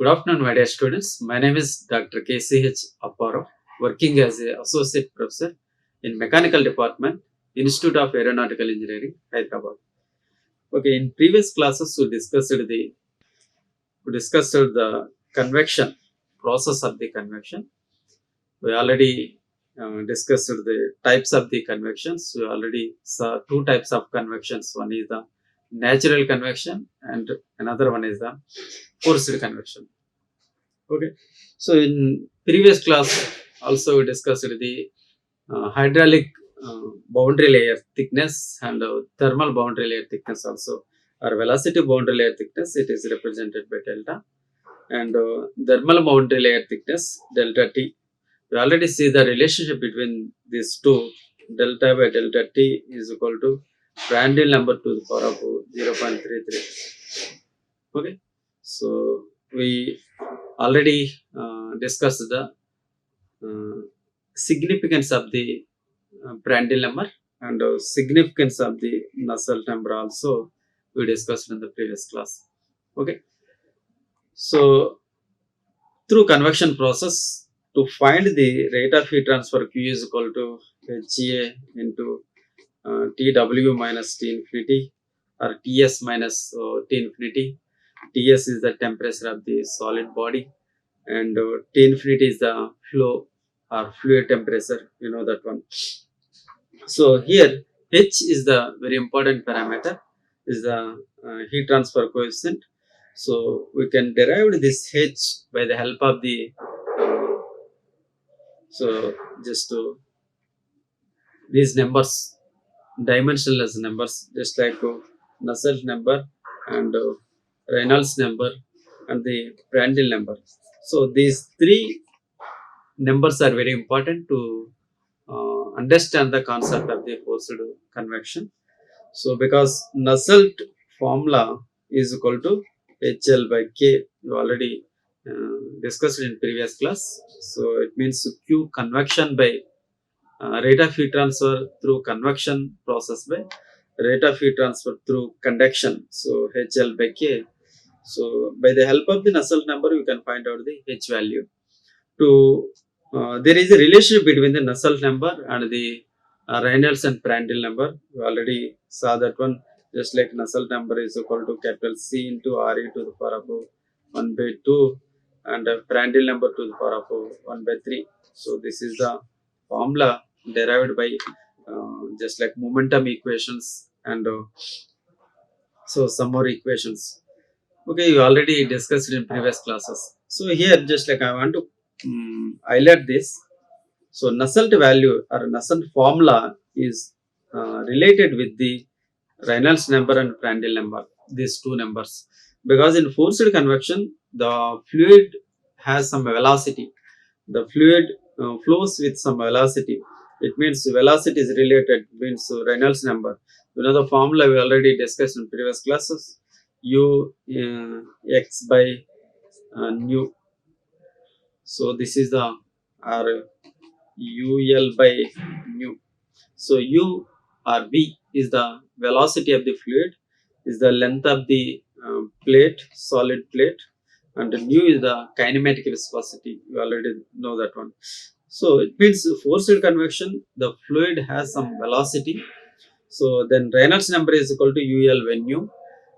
Good afternoon, my dear students. My name is Dr. KCH Apparao, working as an Associate Professor in Mechanical Department, Institute of Aeronautical Engineering, Hyderabad. Okay, in previous classes we discussed the convection, process of the convection. We already discussed the types of the convections. We already saw two types of convections. One is the natural convection and another one is the forced convection. Okay, so in previous class also we discussed the hydraulic boundary layer thickness and thermal boundary layer thickness also, or velocity boundary layer thickness, it is represented by delta, and thermal boundary layer thickness delta T. We already see the relationship between these two. Delta by delta T is equal to Prandtl number to the power of 0.33. Okay, so we already discussed the significance of the Prandtl number and significance of the Nusselt number also we discussed in the previous class. Okay, so through convection process, to find the rate of heat transfer Q is equal to HA into TW minus T infinity or TS minus T infinity. TS is the temperature of the solid body and T infinity is the flow or fluid temperature, you know that one. So here H is the very important parameter, is the heat transfer coefficient. So we can derive this H by the help of the so just to these numbers, dimensionless numbers, just like Nusselt number and Reynolds number and the Prandtl number. So these three numbers are very important to understand the concept of the forced convection. So because Nusselt formula is equal to HL by K, you already discussed in previous class. So it means Q convection by rate of heat transfer through convection process by rate of heat transfer through conduction. So HL by K. So by the help of the Nusselt number, you can find out the H value. To there is a relationship between the Nusselt number and the Reynolds and Prandtl number. We already saw that one. Just like Nusselt number is equal to capital C into RE to the power of 1 by 2 and Prandtl number to the power of 1 by 3. So this is the formula derived by just like momentum equations and so some more equations. Okay, you already discussed in previous classes. So here just like I want to highlight this. So Nusselt value or Nusselt formula is related with the Reynolds number and Prandtl number, these two numbers, because in forced convection the fluid has some velocity. The fluid flows with some velocity. It means velocity is related, means Reynolds number. You know the formula we already discussed in previous classes. U x by nu. So this is the R UL by nu. So U or V is the velocity of the fluid, is the length of the plate, solid plate, and nu is the kinematic viscosity. You already know that one. So it means forced convection, the fluid has some velocity. So then Reynolds number is equal to UL by nu.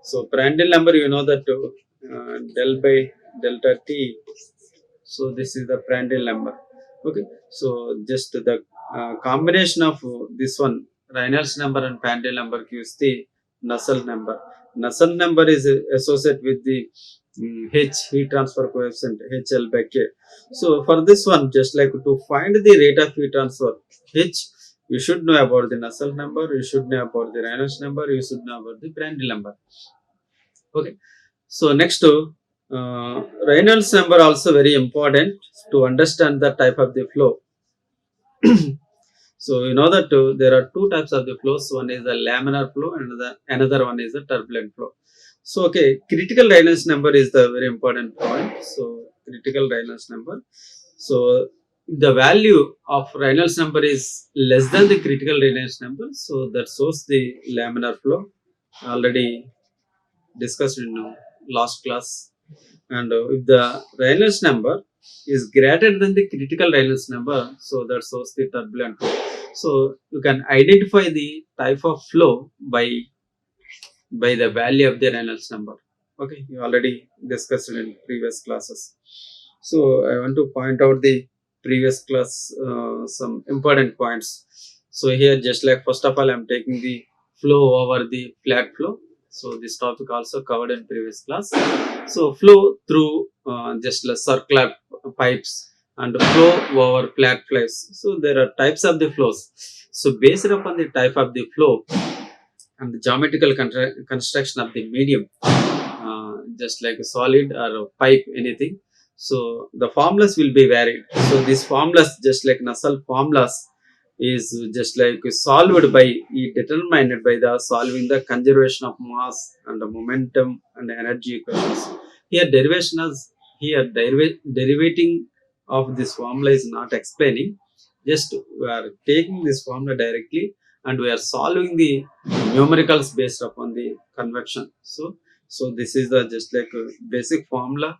So Prandtl number, you know that del by delta T. So this is the Prandtl number. Okay, so just the combination of this one, Reynolds number and Prandtl number gives the Nusselt number. Nusselt number is associated with the H, heat transfer coefficient, HL by K. So for this one, just like to find the rate of heat transfer H, you should know about the Nusselt number, you should know about the Reynolds number, you should know about the Prandtl number. Okay, so next Reynolds number also very important to understand the type of the flow. So you know that there are two types of the flows. One is the laminar flow and another one is the turbulent flow. So okay, critical Reynolds number is the very important point. So critical Reynolds number. So the value of Reynolds number is less than the critical Reynolds number. So that shows the laminar flow. Already discussed in last class. and if the Reynolds number is greater than the critical Reynolds number, so that shows the turbulent flow. So you can identify the type of flow by the value of the Reynolds number. Okay, you already discussed it in previous classes. So I want to point out the previous class some important points. So here, just like first of all, I'm taking the flow over the flat flow. So this topic also covered in previous class. So flow through just like circular pipes and flow over flat flows. So there are types of the flows. So based upon the type of the flow and the geometrical construction of the medium, just like a solid or a pipe, anything. So the formulas will be varied. So these formulas, just like Nusselt formulas, is just like solved by determined by the solving the conservation of mass and the momentum and energy equations. Here derivation is here derivating of this formula is not explaining. Just we are taking this formula directly and we are solving the numericals based upon the convection. So this is the just like a basic formula.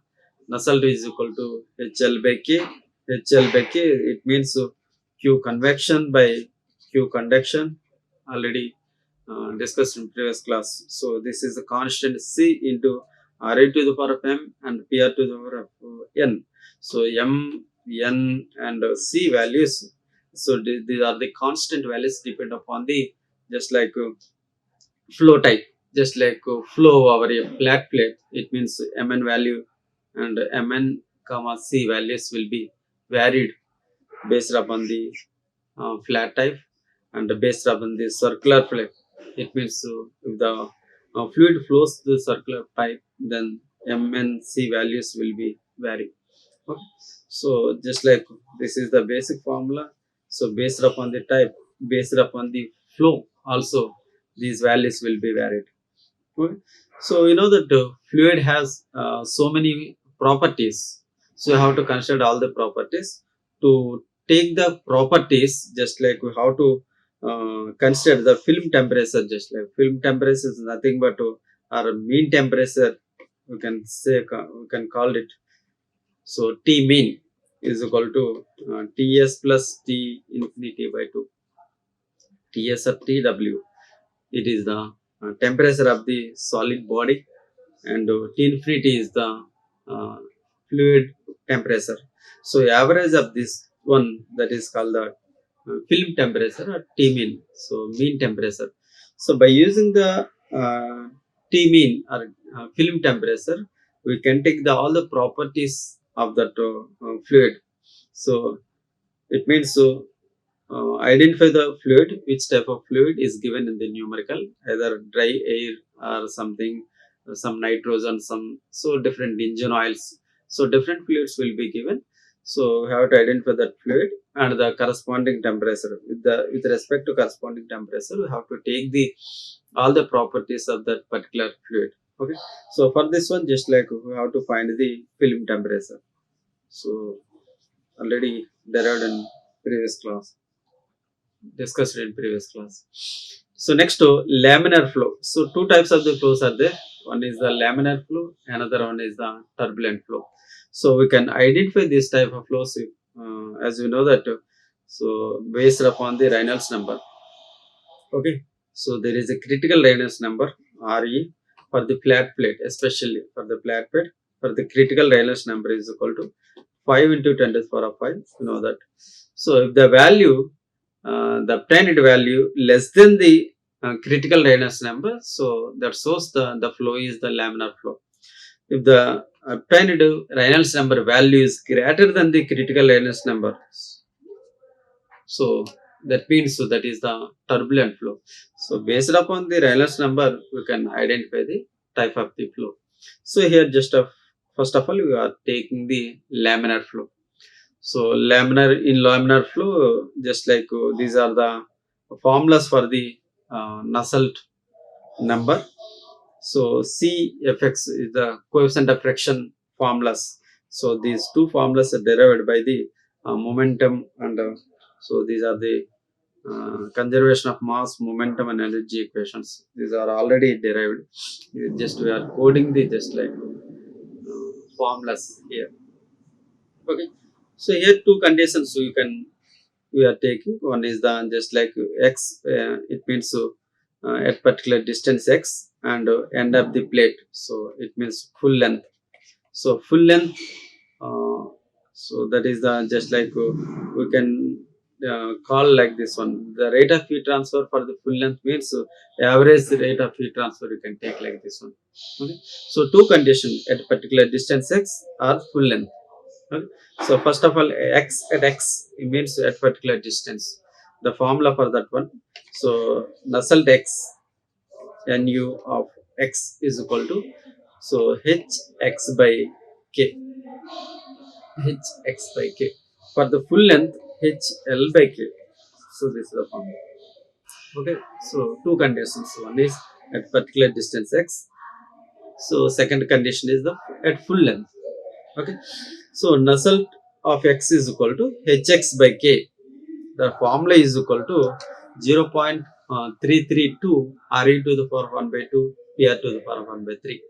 Nusselt is equal to HL by K. HL by K, it means Q convection by Q conduction, already discussed in previous class. So this is the constant C into Ra to the power of M and Pr to the power of N. So M, N and C values. So these are the constant values depend upon the just like flow type. Just like flow over a flat plate, it means Mn value and Mn comma C values will be varied based upon the flat type and based upon the circular plate. It means if the fluid flows through the circular pipe, then Mn C values will be varied. Okay. So just like this is the basic formula. So based upon the type, based upon the flow also, these values will be varied. Okay. So you know that fluid has so many properties. So you have to consider all the properties. To take the properties, just like we have to consider the film temperature. Just like film temperature is nothing but our mean temperature. We can say we can call it. So T mean is equal to Ts plus T infinity by 2. Ts or Tw. It is the temperature of the solid body, and T infinity is the uh, fluid temperature. So average of this one, that is called the film temperature or T mean. So mean temperature. So by using the T mean or film temperature, we can take the all the properties of that fluid. So it means identify the fluid, which type of fluid is given in the numerical, either dry air or something, some nitrogen, some so different engine oils. So different fluids will be given. So we have to identify that fluid and the corresponding temperature. With respect to corresponding temperature, we have to take the all the properties of that particular fluid. Okay. So for this one, just like we have to find the film temperature. So already derived in previous class, discussed in previous class. So next to laminar flow. So two types of the flows are there. One is the laminar flow, another one is the turbulent flow. So we can identify this type of flows as we know that. So based upon the Reynolds number. Okay. So there is a critical Reynolds number Re for the flat plate, especially for the flat plate. For the critical Reynolds number is equal to 5 into 10 to the power of 5. You know that. So if the value, the obtained value less than the critical Reynolds number, so that shows the flow is the laminar flow. If the obtained Reynolds number value is greater than the critical Reynolds number, so that means so that is the turbulent flow. So based upon the Reynolds number, we can identify the type of the flow. So here just first of all, we are taking the laminar flow. So laminar flow, just like these are the formulas for the Nusselt number. So Cfx is the coefficient of friction formulas. So these two formulas are derived by the momentum and so these are the conservation of mass, momentum and energy equations. These are already derived. Just we are coding the just like formulas here. Okay, so here two conditions we are taking. One is the just like x, it means at particular distance x, and end of the plate, so it means full length. So full length, uh, so that is the just like we can call like this one, the rate of heat transfer for the full length means average rate of heat transfer you can take like this one. Okay, so two conditions at particular distance x or full length. Okay. So first of all, x at x, it means at particular distance. The formula for that one. So Nusselt x, nu of x is equal to, so h x by k, h x by k. For the full length, h l by k. So this is the formula. Okay. So two conditions. One is at particular distance x. So second condition is the at full length. Okay. So Nusselt of x is equal to hx by k. The formula is equal to 0.332 Re to the power of 1 by 2 Pr to the power of 1 by 3.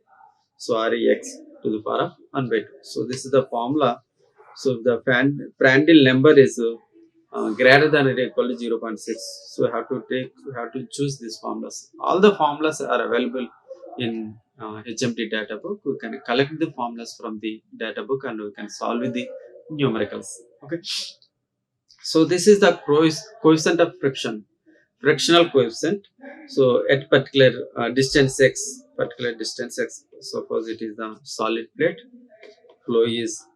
So Rex to the power of 1 by 2. So this is the formula. So if the Prandtl number is greater than or equal to 0.6. So we have to choose these formulas. All the formulas are available in HMT data book. We can collect the formulas from the data book and we can solve with the numericals. Okay. So this is the coefficient of friction, frictional coefficient. So at particular distance x, suppose it is the solid plate, flow is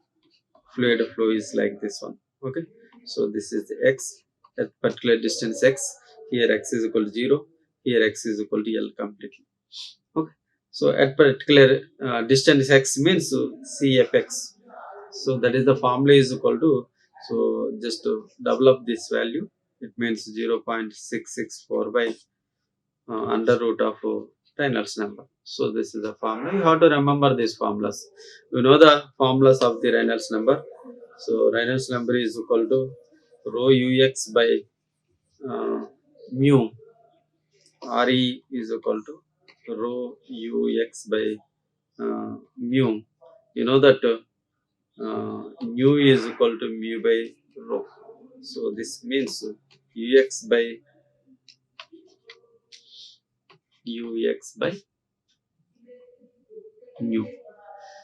fluid flow is like this one. Okay, so this is the x at particular distance x. Here x is equal to 0. Here x is equal to L completely. Okay, so at particular distance x means CFX. So that is the formula is equal to, so just to develop this value, it means 0.664 by under root of Reynolds number. So this is the formula. You have to remember these formulas. You know the formulas of the Reynolds number. So Reynolds number is equal to rho ux by mu. Re is equal to rho ux by mu. You know that mu is equal to mu by rho. So this means ux by mu.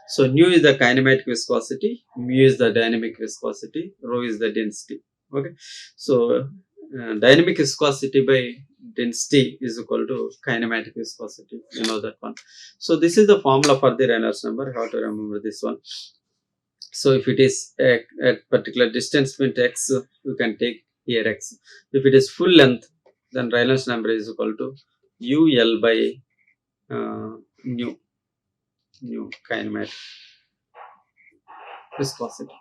So nu is the kinematic viscosity, mu is the dynamic viscosity, rho is the density. Okay. So dynamic viscosity by density is equal to kinematic viscosity. You know that one. So this is the formula for the Reynolds number. How to remember this one? So if it is at particular distance point x, you can take here x. If it is full length, then Reynolds number is equal to UL by nu kinematic viscosity.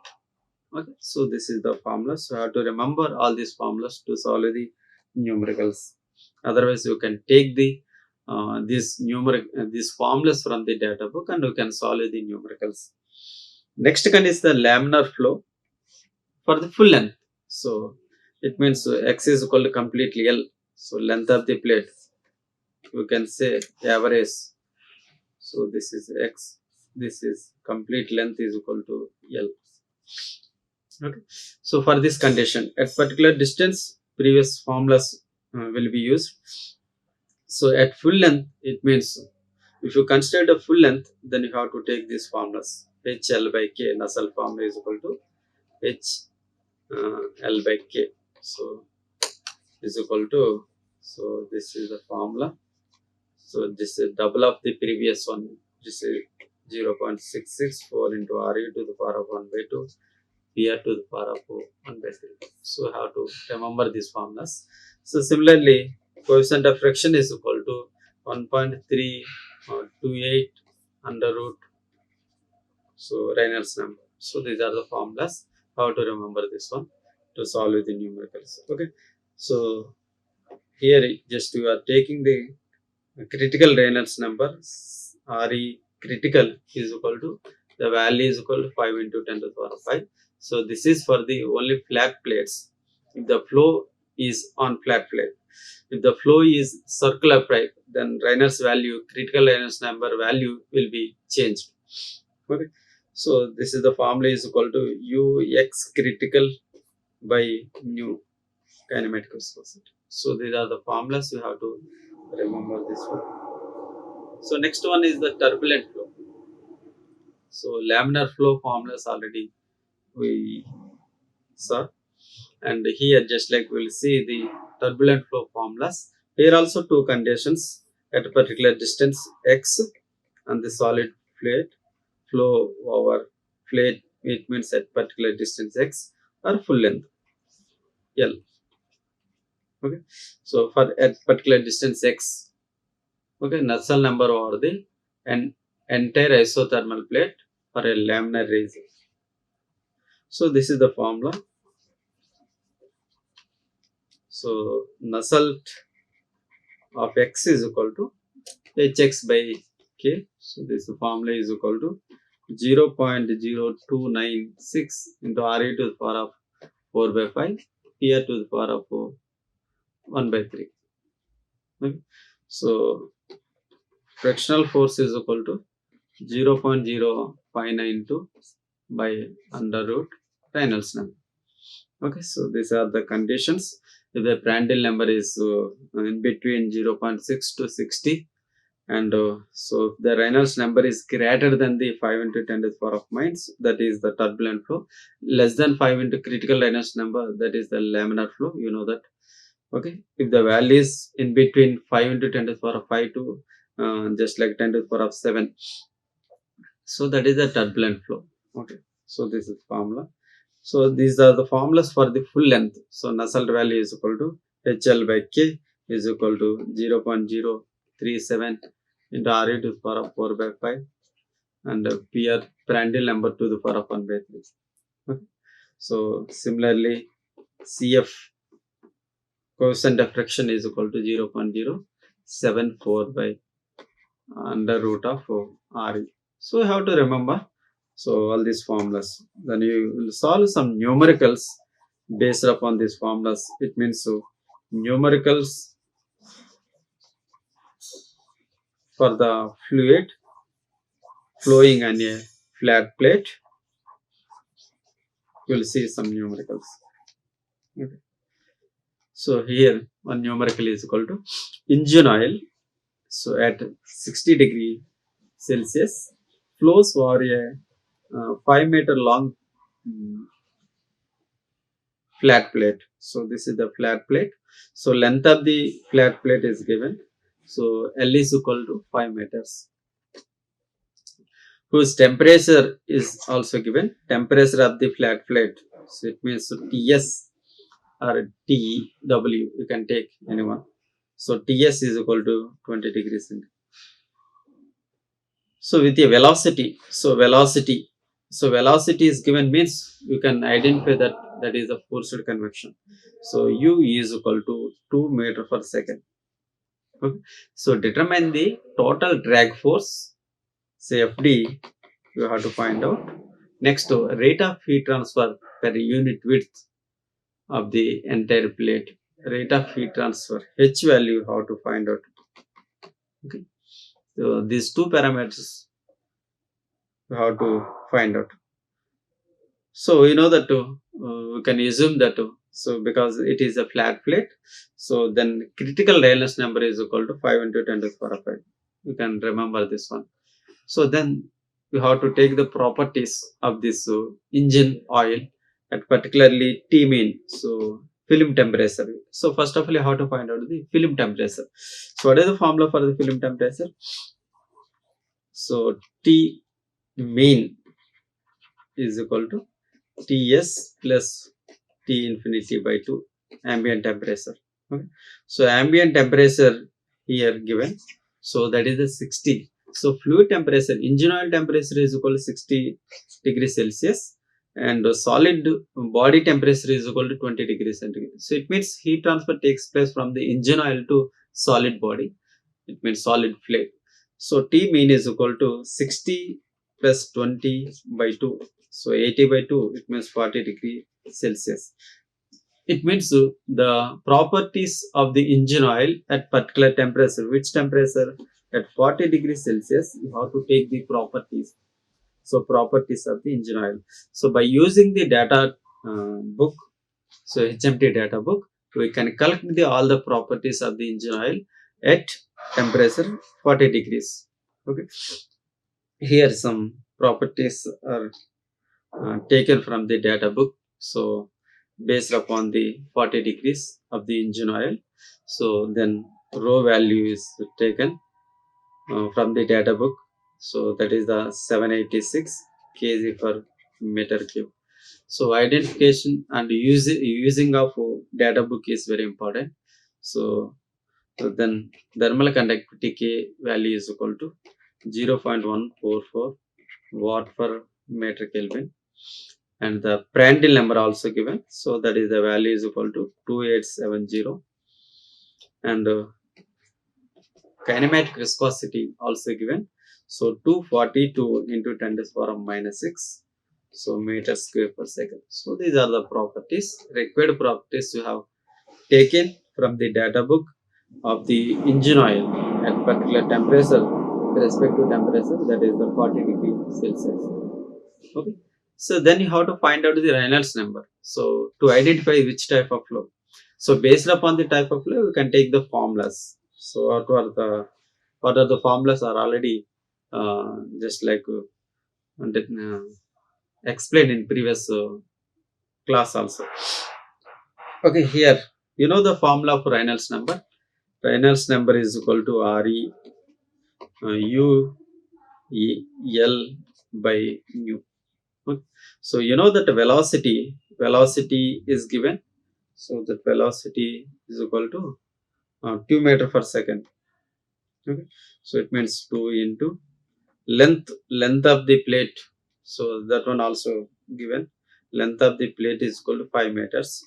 Okay, so this is the formula. So you have to remember all these formulas to solve the numericals. Otherwise, you can take the these formulas from the data book and you can solve the numericals. Next one is the laminar flow for the full length. So it means x is equal to completely L. So length of the plate, you can say average. So this is x. This is complete length is equal to L. Okay. So for this condition, at particular distance, previous formulas will be used. So at full length, it means if you consider the full length, then you have to take these formulas. HL by K, Nusselt formula is equal to HL by K. So is equal to, so this is the formula. So this is double of the previous one. This is 0.664 into Re to the power of 1 by 2. Pr to the power of 1 by 3. So how to remember these formulas. So similarly, coefficient of friction is equal to 1.328 under root, so Reynolds number. So these are the formulas. How to remember this one to solve with the numericals. Okay. So here just you are taking the critical Reynolds number. Re critical is equal to, the value is equal to 5 into 10 to the power of 5. So this is for the only flat plates. If the flow is on flat plate, if the flow is circular pipe, then Reynolds value, critical Reynolds number value will be changed. Okay. So this is the formula is equal to ux critical by nu kinematic viscosity. So these are the formulas you have to remember this one. So next one is the turbulent flow. So laminar flow formulas already we saw, and here just like we'll see the turbulent flow formulas. Here also two conditions at a particular distance x and the solid fluid flow over fluid, it means at particular distance x or full length L. Okay, so for at particular distance x, okay, Nusselt number over the entire isothermal plate for a laminar region. So this is the formula. So Nusselt of x is equal to hx by k. So this formula is equal to 0.0296 into Re to the power of 4 by 5 here to the power of 1 by 3. Okay. So frictional force is equal to 0.0592 by under root Reynolds number. Okay, so these are the conditions. If the Prandtl number is in between 0.6 to 60, and so if the Reynolds number is greater than the 5 into 10 to the power of minus, that is the turbulent flow. Less than 5 into critical Reynolds number, that is the laminar flow. You know that. Okay, if the value is in between 5 into 10 to the power of 5 to just like 10 to the power of 7, so that is the turbulent flow. Okay, so this is formula. So these are the formulas for the full length. So Nusselt value is equal to HL by K is equal to 0.037 into Re to the power of 4 by 5 and PR Prandtl number to the power of 1 by 3. Okay. So similarly CF coefficient of friction is equal to 0.074 by under root of Re. So you have to remember so all these formulas. Then you will solve some numericals based upon these formulas. It means so numericals for the fluid flowing on a flat plate. You will see some numericals. Okay. So here one numerical is equal to engine oil. So at 60 degree Celsius flows over a 5-meter long flat plate. So this is the flat plate. So length of the flat plate is given. So L is equal to 5 meters. Whose temperature is also given. Temperature of the flat plate. So it means so Ts or TW. You can take anyone. So Ts is equal to 20 degrees centigrade. So with a velocity. So velocity is given means you can identify that is a forced convection. So U is equal to 2 meter per second. Okay. So determine the total drag force. Say FD you have to find out. Next rate of heat transfer per unit width of the entire plate. Rate of heat transfer H value you have to find out. Okay. So these two parameters you have to find out. So you know that we can assume that so because it is a flat plate, so then critical Reynolds number is equal to 5 into 10 to the power of 5. You can remember this one. So then you have to take the properties of this engine oil at particularly T mean. So film temperature. So first of all you have to find out the film temperature. So what is the formula for the film temperature? So T mean is equal to Ts plus T infinity by 2 ambient temperature. Okay. So ambient temperature here given. So that is the 60. So fluid temperature, engine oil temperature is equal to 60 degrees Celsius and solid body temperature is equal to 20 degrees centigrade. So it means heat transfer takes place from the engine oil to solid body. It means solid fluid. So T mean is equal to 60 plus 20 by 2. So 80 by 2, it means 40 degrees Celsius. It means the properties of the engine oil at particular temperature. Which temperature? At 40 degrees Celsius, you have to take the properties. So properties of the engine oil. So by using the data book, so HMT data book, we can collect all the properties of the engine oil at temperature 40 degrees. Okay. Here some properties are taken from the data book. So based upon the 40 degrees of the engine oil, so then rho value is taken from the data book. So that is the 786 kg per meter cube. So identification and using of data book is very important. So then thermal conductivity K value is equal to 0.144 watt per meter Kelvin, and the Prandtl number also given. So that is the value is equal to 2870, and kinematic viscosity also given. So 242 into 10 to the power of minus 6, so meters square per second. So these are the properties, required properties you have taken from the data book of the engine oil at particular temperature with respect to temperature, that is the 40 degree Celsius. Okay. So then you have to find out the Reynolds number. So to identify which type of flow. So based upon the type of flow, you can take the formulas. So what are the formulas are already just like explained in previous class also. Okay, here you know the formula for Reynolds number. Reynolds number is equal to RE U E L by nu. Okay. So you know that velocity is given. So that velocity is equal to 2 meter per second. Okay. So it means 2 into length of the plate. So that one also given. Length of the plate is equal to 5 meters.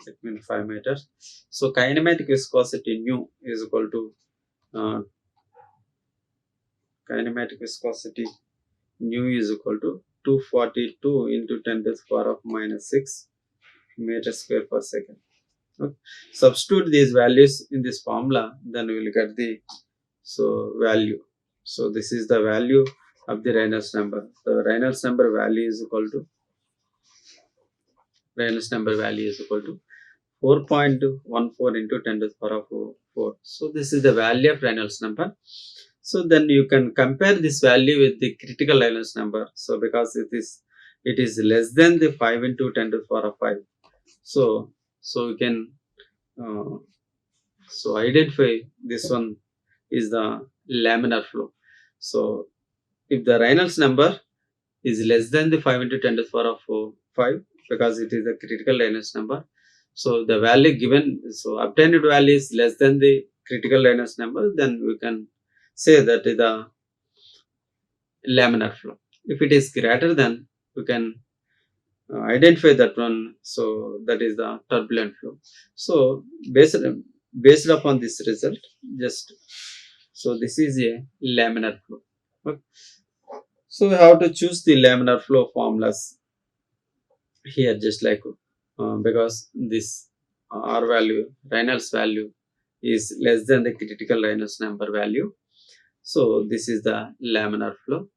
It means 5 meters. So kinematic viscosity nu is equal to uh, kinematic viscosity nu is equal to 242 into 10 to the power of minus 6 meters square per second. Okay. Substitute these values in this formula, then we will get the value. So this is the value of the Reynolds number. The Reynolds number value is equal to 4.14 into 10 to the power of 4. So this is the value of Reynolds number. So then you can compare this value with the critical Reynolds number. So because it is less than the 5 into 10 to the power of 5. So you can identify this one is the laminar flow. So if the Reynolds number is less than the 5 into 10 to the power of 5, because it is the critical Reynolds number. So the value given, so obtained value is less than the critical Reynolds number, then we can say that is the laminar flow. If it is greater than, we can identify that one. So that is the turbulent flow. So based upon this result, just so this is a laminar flow. Okay. So we have to choose the laminar flow formulas here, just like because this R value, Reynolds value is less than the critical Reynolds number value. So this is the laminar flow.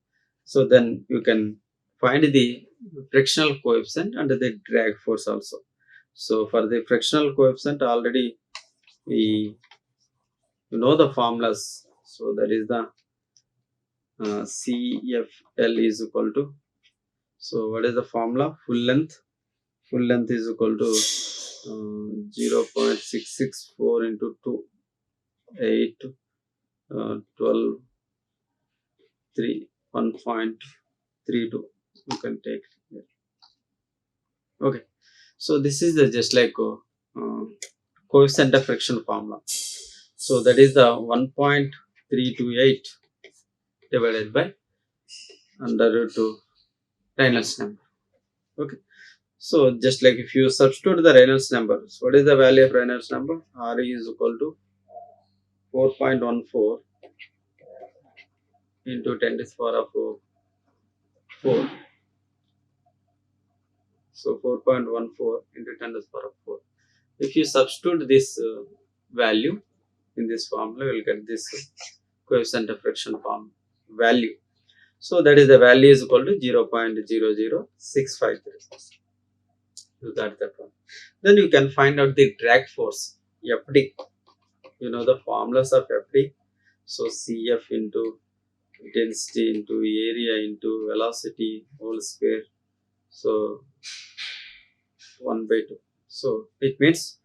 So then you can find the frictional coefficient and the drag force also. So for the frictional coefficient already we know the formulas. So that is the CFL is equal to, so what is the formula? Full length is equal to 0.664 into 2 8 12 3 1.32 you can take here. Okay. So this is the just like coefficient of friction formula. So that is the 1.328 divided by under root 2 Reynolds number. Okay. So just like if you substitute the Reynolds number, so what is the value of Reynolds number? RE is equal to 4.14 into 10 to the power of 4. So 4.14 into 10 to the power of 4. If you substitute this value in this formula, you will get this coefficient of friction form value. So that is the value is equal to 0.00653. So that's that one. Then you can find out the drag force, FD. You know the formulas of FD. So CF into density into area into velocity whole square. So 1 by 2. So it means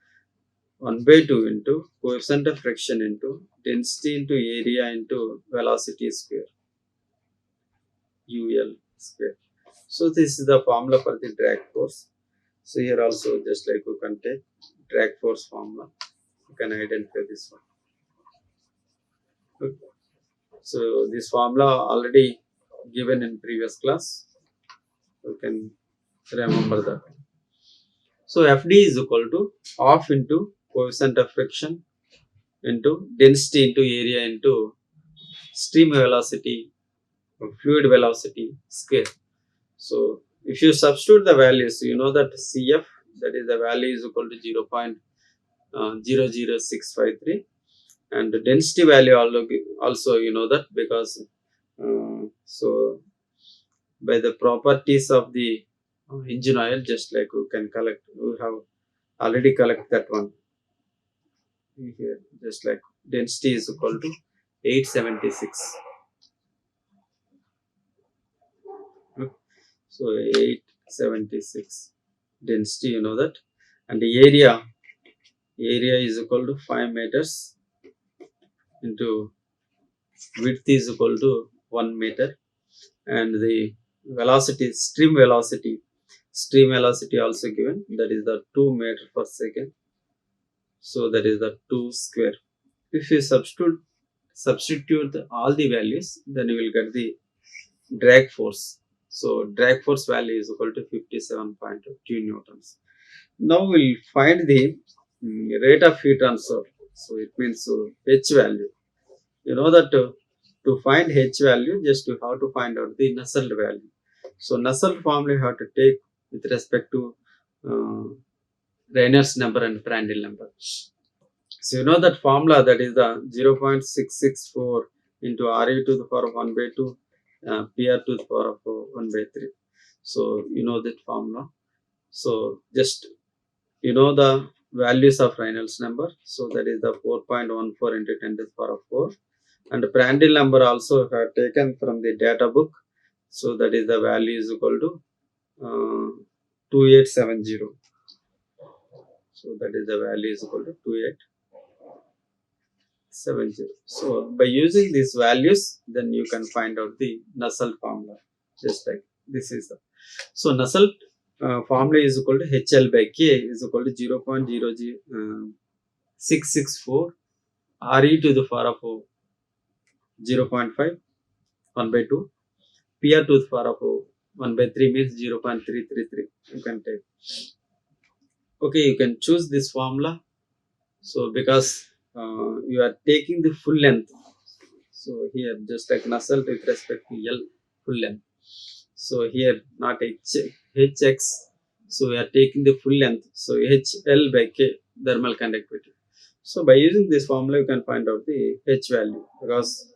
1 by 2 into coefficient of friction into density into area into velocity square, UL square. So this is the formula for the drag force. So here also just like you can take drag force formula, you can identify this one. Okay. So this formula already given in previous class, you can remember that. So FD is equal to half into coefficient of friction into density into area into stream velocity, fluid velocity square. So if you substitute the values, you know that CF, that is the value is equal to 0.00653, and the density value also you know that because so by the properties of the engine oil, just like we can collect, we have already collect that one here, just like density is equal to 876. So 876 density, you know that, and the area is equal to 5 meters into width is equal to 1 meter, and the velocity, stream velocity also given, that is the 2 meter per second. So that is the 2 square. If you substitute all the values, then you will get the drag force. So drag force value is equal to 57.2 newtons. Now we'll find the rate of heat transfer. So it means H value. You know that to find H value, just you have to find out the Nusselt value. So Nusselt formula you have to take with respect to uh, Reynolds number and Prandtl number. So you know that formula, that is the 0.664 into Re to the power of 1 by 2 PR to the power of 1 by 3. So you know that formula. So just you know the values of Reynolds number. So that is the 4.14 into 10 to the power of 4. And the Prandtl number also have taken from the data book. So that is the value is equal to 2870. So that is the value is equal to 2870. So by using these values, then you can find out the Nusselt formula. Just like this is the. So Nusselt formula is equal to HL by K is equal to 0.0664 Re to the power of 0.5 1 by 2 PR to the power of 1 by 3 means 0.333. You can take. Okay, you can choose this formula. So because you are taking the full length. So here just like Nusselt with respect to L full length. So here not HX. So we are taking the full length. So HL by K thermal conductivity. So by using this formula, you can find out the H value, because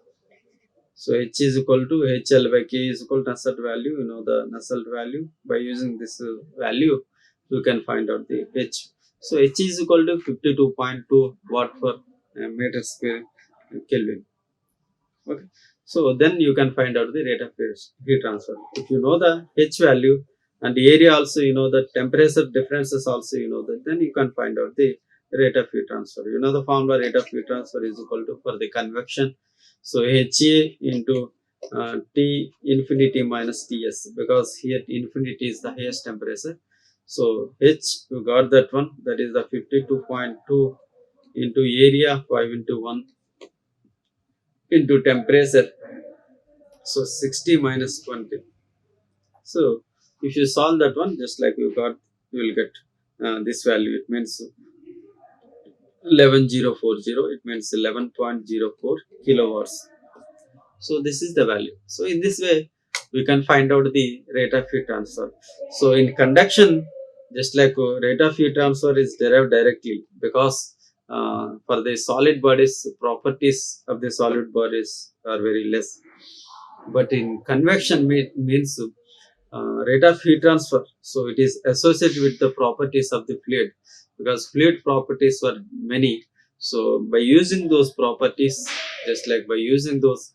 so H is equal to HL by K is equal to Nusselt value. You know the Nusselt value. By using this value, you can find out the H. So H is equal to 52.2 watt per meter square Kelvin. Okay. So then you can find out the rate of heat transfer. If you know the H value and the area also, you know the temperature differences also, you know that, then you can find out the rate of heat transfer. You know the formula, rate of heat transfer is equal to, for the convection, so HA into T infinity minus Ts, because here infinity is the highest temperature. So H, you got that one, that is the 52.2 into area 5 into 1 into temperature, so 60 minus 20. So if you solve that one, just like you got, you will get this value. It means 11040. It means 11.04 kilowatts. So this is the value. So in this way, we can find out the rate of heat transfer. So in conduction, just like rate of heat transfer is derived directly, because for the solid bodies, properties of the solid bodies are very less. but in convection means rate of heat transfer. So it is associated with the properties of the fluid, because fluid properties were many. So by using those properties, just like by using those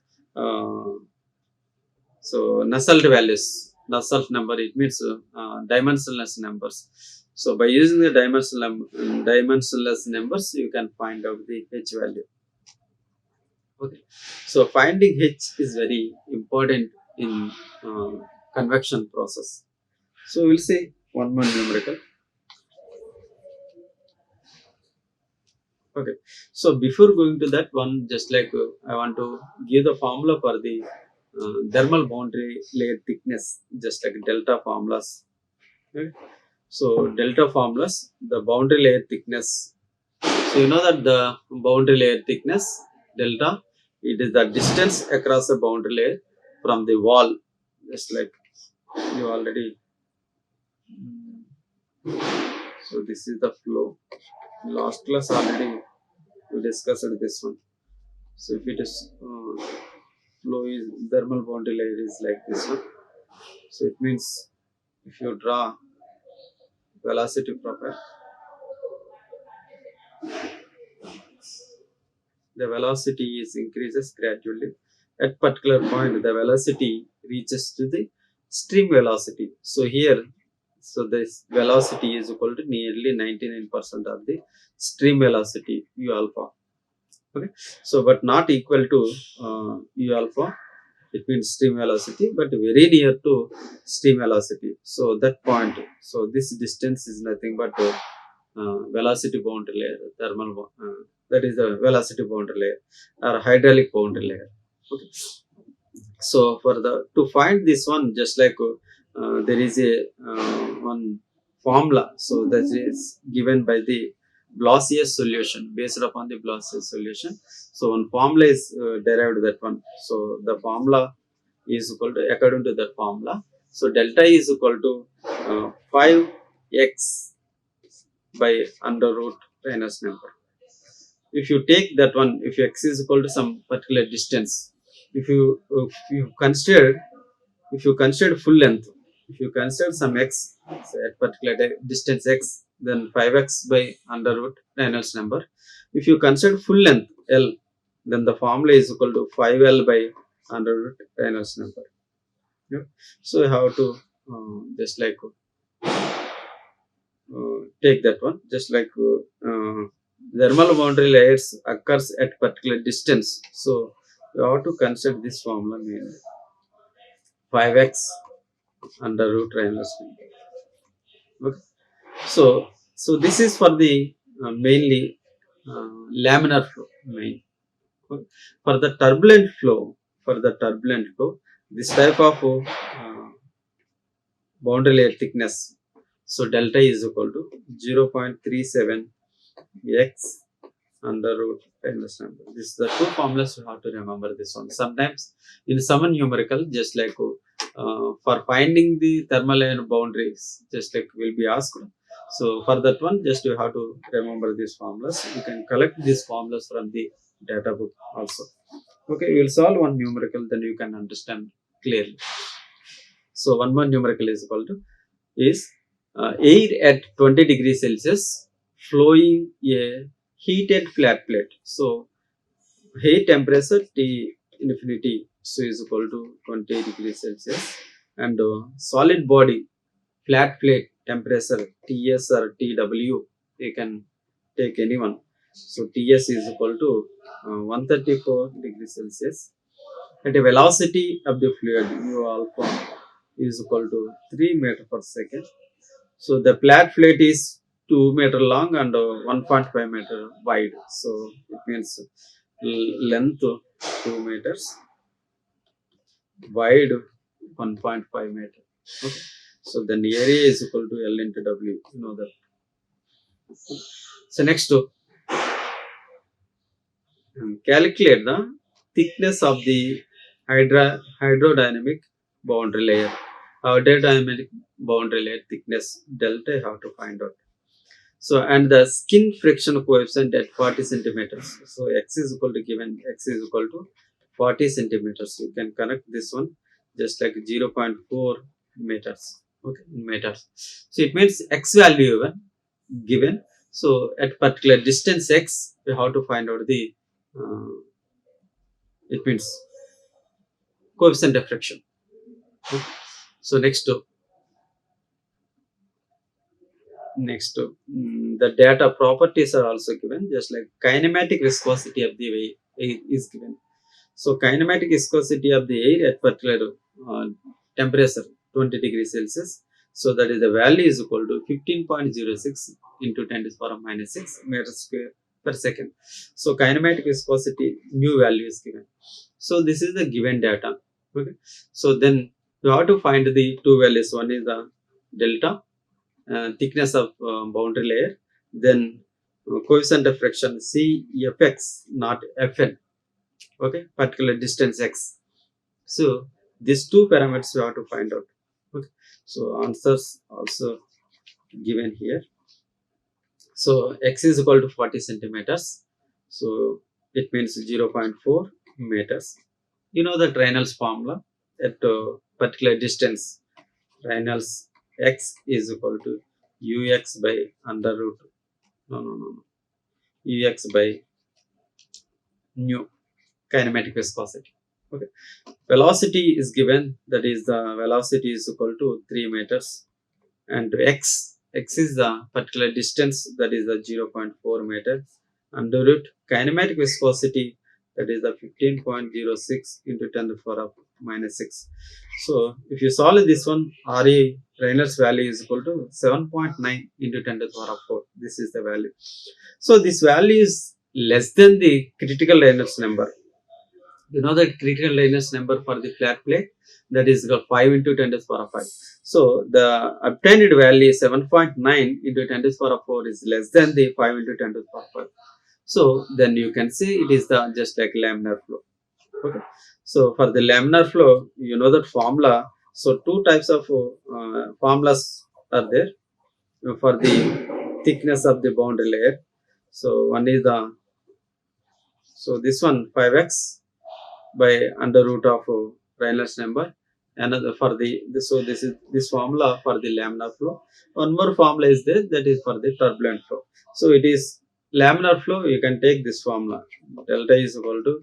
so Nusselt values, Nusselt number, it means dimensionless numbers. So by using the dimensionless numbers, you can find out the H value. Okay. So finding H is very important in uh, convection process. So we'll see one more numerical. Okay. So before going to that one, just like I want to give the formula for the thermal boundary layer thickness, just like delta formulas. Okay. So delta formulas, the boundary layer thickness. So you know that the boundary layer thickness, delta, it is the distance across the boundary layer from the wall. Just like you already. So this is the flow. Last class already we discussed this one. So if it is flow is thermal boundary layer is like this one. So it means if you draw velocity profile, the velocity is increases gradually. At particular point, the velocity reaches to the stream velocity. So here, so this velocity is equal to nearly 99% of the stream velocity u alpha. Okay, so but not equal to u alpha. It means stream velocity, but very near to stream velocity. So that point, so this distance is nothing but velocity boundary layer, that is the velocity boundary layer or hydraulic boundary layer. Okay. So for the to find this one, just like there is a one formula. So that is given by the Blossius solution, based upon the Blossius solution. So one formula is derived that one. So the formula is equal to, according to that formula, so delta is equal to 5x by under root Reynolds number. If you take that one, if x is equal to some particular distance, if you consider full length, if you consider some x, say at particular distance x, then 5x by under root Reynolds number. If you consider full length L, then the formula is equal to 5L by under root Reynolds number. Yeah. So you have to just like take that one, just like thermal boundary layers occurs at particular distance. So you have to consider this formula mainly, 5x under root Reynolds number. Okay. So this is for the mainly laminar flow main. Okay. For the turbulent flow, this type of boundary layer thickness, so delta is equal to 0.37 x under root Reynolds number. This is the two formulas you have to remember this one. Sometimes in some numerical, just like for finding the thermal layer boundaries, just like will be asked. So for that one, just you have to remember these formulas. You can collect these formulas from the data book also. Okay, you will solve one numerical, then you can understand clearly. So one more numerical is equal to is air at 20 degrees Celsius flowing a heated flat plate. So heat temperature T infinity, so is equal to 20 degrees Celsius, and solid body flat plate temperature Ts or Tw, you can take any one. So Ts is equal to 134 degrees Celsius at a velocity of the fluid u alpha is equal to 3 meter per second. So the flat plate is 2 meter long and 1.5 meter wide. So it means length 2 meters, wide 1.5 meter. Okay. So then the area is equal to L into W. You know that. So next, calculate the thickness of the hydrodynamic boundary layer. Hydrodynamic boundary layer thickness delta you have to find out. So and the skin friction coefficient at 40 centimeters. So x is equal to given, x is equal to 40 centimeters. You can connect this one just like 0.4 meters. Okay, in meters. So it means x value given. So at particular distance x, we have to find out the it means coefficient of friction. Okay. So the data properties are also given, just like kinematic viscosity of the air is given. So kinematic viscosity of the air at particular temperature 20 degrees Celsius. So that is the value is equal to 15.06 into 10 to the power of minus 6 meters square per second. So kinematic viscosity new value is given. So this is the given data. Okay. So then you have to find the two values. One is the delta thickness of boundary layer, then coefficient of friction Cfx, not Fn. Okay, particular distance x. So these two parameters we have to find out. Okay, so answers also given here. So x is equal to 40 centimeters. So it means 0.4 meters. You know that Reynolds formula at particular distance. Reynolds x is equal to ux by under root no ux by nu kinematic viscosity. Okay, velocity is given, that is the velocity is equal to 3 meters, and x is the particular distance, that is the 0.4 meter, under root kinematic viscosity, that is the 15.06 into 10 to the power of minus 6. So if you solve this one, Re Reynolds value is equal to 7.9 into 10 to the power of 4. This is the value. So this value is less than the critical Reynolds number. You know the critical Reynolds number for the flat plate, that is 5 into 10 to the power of 5. So the obtained value 7.9 into 10 to the power of 4 is less than the 5 into 10 to the power of 5. So then you can see it is the just like laminar flow. Okay. So for the laminar flow, you know that formula. So two types of formulas are there for the thickness of the boundary layer. So one is the, so this one 5x by under root of Reynolds number. Another for so this is this formula for the laminar flow. One more formula is there, that is for the turbulent flow. So it is laminar flow, you can take this formula, delta is equal to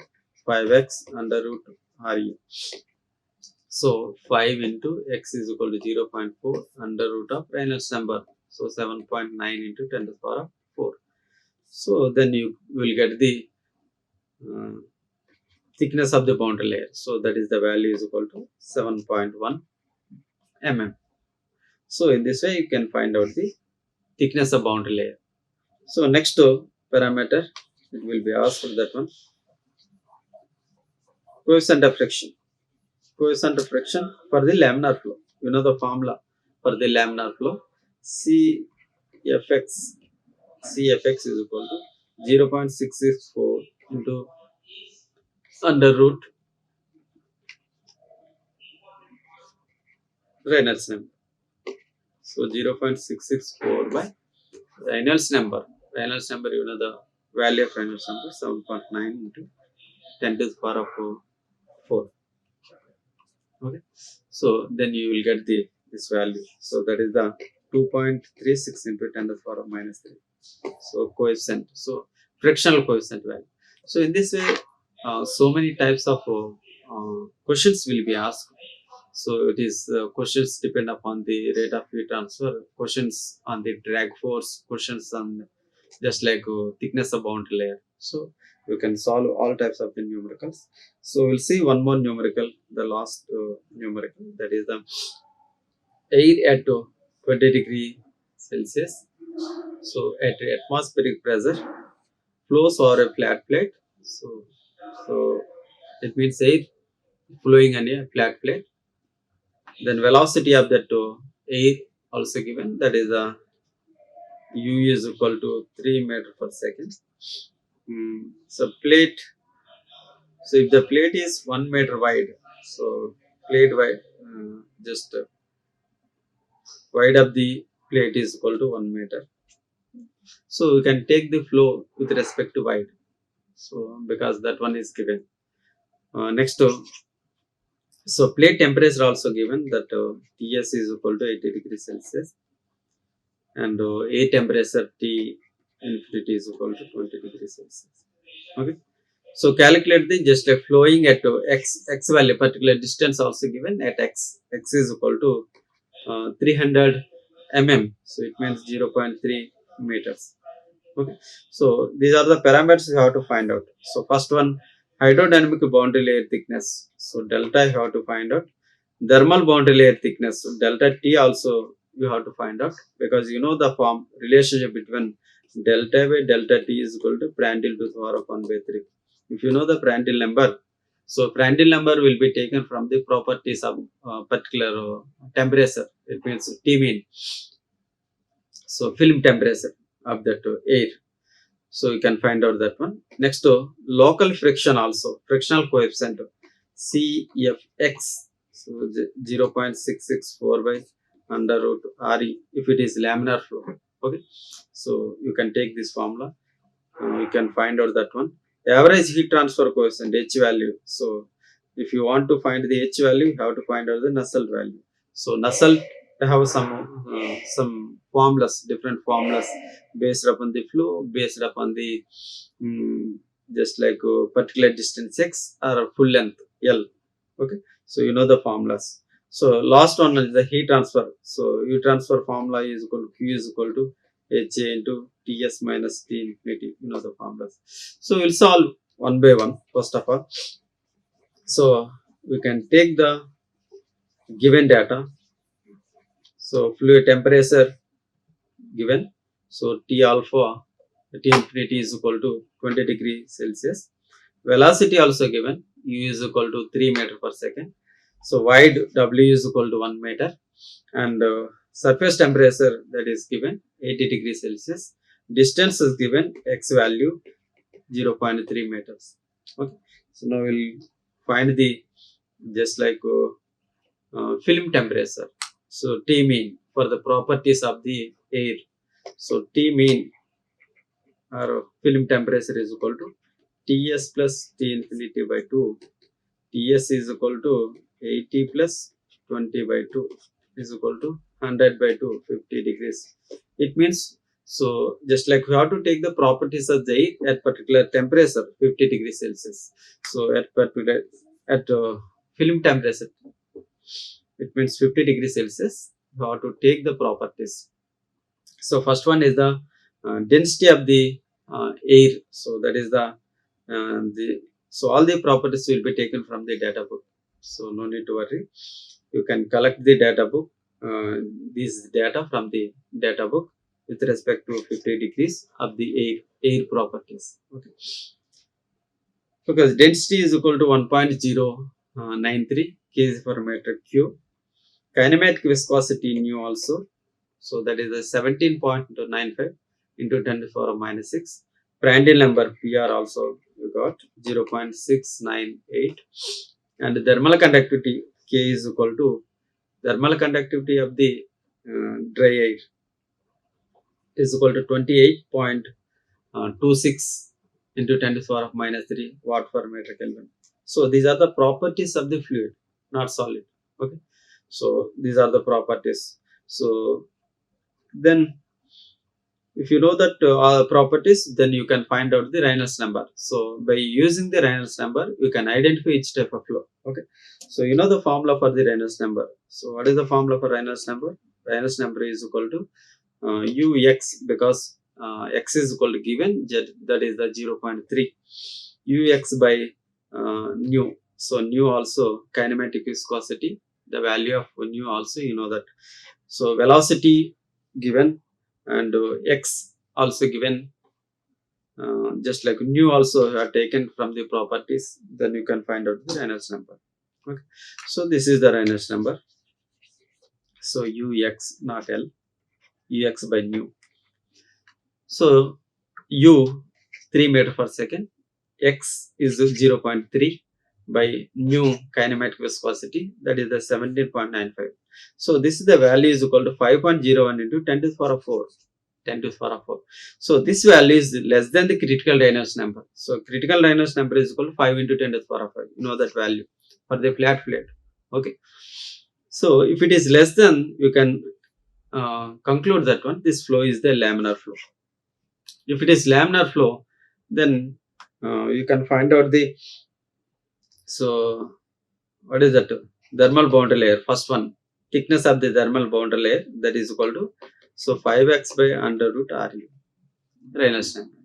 5x under root Re. So 5 into x is equal to 0.4 under root of Reynolds number. So 7.9 into 10 to the power of 4. So then you will get the uh, thickness of the boundary layer. So that is the value is equal to 7.1 mm. So in this way you can find out the thickness of boundary layer. So next parameter, it will be asked for that one. Coefficient of friction. Coefficient of friction for the laminar flow. You know the formula for the laminar flow. Cfx is equal to 0.664 into under root Reynolds number. So 0.664 by Reynolds number. Reynolds number, you know the value of Reynolds number, 7.9 into 10 to the power of 4. Okay. So then you will get this value. So that is the 2.36 into 10 to the power of minus 3. So coefficient. So frictional coefficient value. So in this way, so many types of questions will be asked. So it is questions depend upon the rate of heat transfer, questions on the drag force, questions on just like thickness of boundary layer. So you can solve all types of the numericals. So we'll see one more numerical, the last numerical, that is the air at 20 degree Celsius. So at atmospheric pressure flows over a flat plate. So it means air flowing on a flat plate. Then velocity of that air also given, that is u is equal to 3 meter per second. So plate, so if the plate is 1 meter wide, so plate wide, just wide of the plate is equal to 1 meter. So we can take the flow with respect to wide. So because that one is given. Next, so plate temperature also given that Ts is equal to 80 degrees Celsius, and air temperature T infinity is equal to 20 degrees Celsius. Okay. So calculate the just like flowing at x value, particular distance also given at x is equal to 300 mm. So it means 0.3 meters. Okay. So these are the parameters you have to find out. So first one, hydrodynamic boundary layer thickness. So delta you have to find out. Thermal boundary layer thickness. So delta T also you have to find out, because you know the form relationship between delta by delta T is equal to Prandtl to the power of 1 by 3. If you know the Prandtl number, so Prandtl number will be taken from the properties of particular temperature. It means T mean. So film temperature of that air. So you can find out that one. Next, local friction also, frictional coefficient CFX. So 0.664 by under root RE if it is laminar flow. Okay. So you can take this formula. You can find out that one. Average heat transfer coefficient H value. So if you want to find the H value, you have to find out the Nusselt value. So Nusselt have some formulas, different formulas based upon the flow, based upon the just like particular distance x or full length L. Okay. So you know the formulas. So last one is the heat transfer. So heat transfer formula is equal to Q is equal to HA into Ts minus T infinity. You know the formulas. So we'll solve one by one first of all. So we can take the given data. So fluid temperature given. So T alpha, T infinity is equal to 20 degrees Celsius. Velocity also given. U is equal to 3 meter per second. So wide W is equal to 1 meter. And surface temperature that is given 80 degrees Celsius. Distance is given x value 0.3 meters. Okay. So now we'll find the just like film temperature. So T mean for the properties of the air. So T mean or film temperature is equal to Ts plus T infinity by 2. Ts is equal to 80 plus 20 by 2 is equal to 100 by 2, 50 degrees. It means, so just like we have to take the properties of the air at particular temperature 50 degrees Celsius. So at particular at film temperature, it means 50 degrees Celsius, we have to take the properties. So first one is the density of the air. So that is the so all the properties will be taken from the data book. So no need to worry. You can collect the data book, these data from the data book with respect to 50 degrees of the air properties. Okay. Because density is equal to 1.093 kg per meter cube. Kinematic viscosity nu also. So that is a 17.95 into 10 to the power of minus 6. Prandtl number PR also you got 0.698. And the thermal conductivity K is equal to thermal conductivity of the dry air is equal to 28.26 into 10 to the power of minus 3 watt per meter Kelvin. So these are the properties of the fluid, not solid. Okay. So these are the properties. So then if you know that properties, then you can find out the Reynolds number. So by using the Reynolds number, you can identify each type of flow. Okay. So you know the formula for the Reynolds number. So what is the formula for Reynolds number? Reynolds number is equal to Ux, because x is equal to given, that is the 0.3 Ux by nu. So nu also kinematic viscosity, the value of nu also you know that. So velocity given and x also given, just like nu also are taken from the properties, then you can find out the Reynolds number. Okay. So this is the Reynolds number. So Ux not L, Ux by nu. So U 3 meter per second, X is 0.3 by nu kinematic viscosity, that is the 17.95. So this is the value is equal to 5.01 into 10 to the power of 4. 10 to the power of 4. So this value is less than the critical Reynolds number. So critical Reynolds number is equal to 5 into 10 to the power of 5. You know that value for the flat plate. Okay. So if it is less than, you can conclude that one, this flow is the laminar flow. If it is laminar flow, then you can find out the, so what is that? Thermal boundary layer. First one, thickness of the thermal boundary layer, that is equal to, so 5x by under root RU, Reynolds number.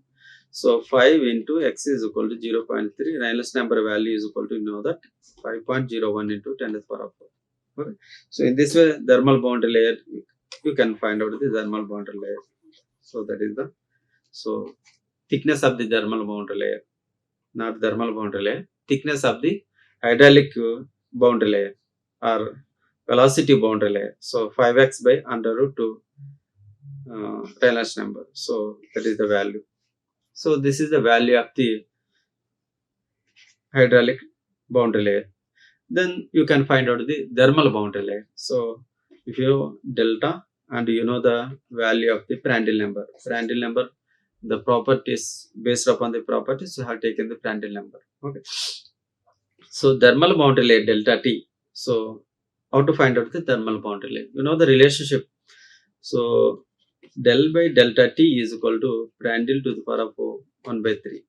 So 5 into x is equal to 0.3. Reynolds number value is equal to, you know that, 5.01 into 10 to the power of 4. Okay. So in this way, thermal boundary layer, you can find out the thermal boundary layer. So that is the, so thickness of the thermal boundary layer, not thermal boundary layer, thickness of the hydraulic boundary layer or velocity boundary layer. So 5x by under root 2 Reynolds number. So that is the value. So this is the value of the hydraulic boundary layer. Then you can find out the thermal boundary layer. So if you delta and you know the value of the Prandtl number. Prandtl number, the properties, based upon the properties, you have taken the Prandtl number. Okay. So thermal boundary layer delta T. So how to find out the thermal boundary layer? You know the relationship. So del by delta T is equal to Prandtl to the power of 1 by 3.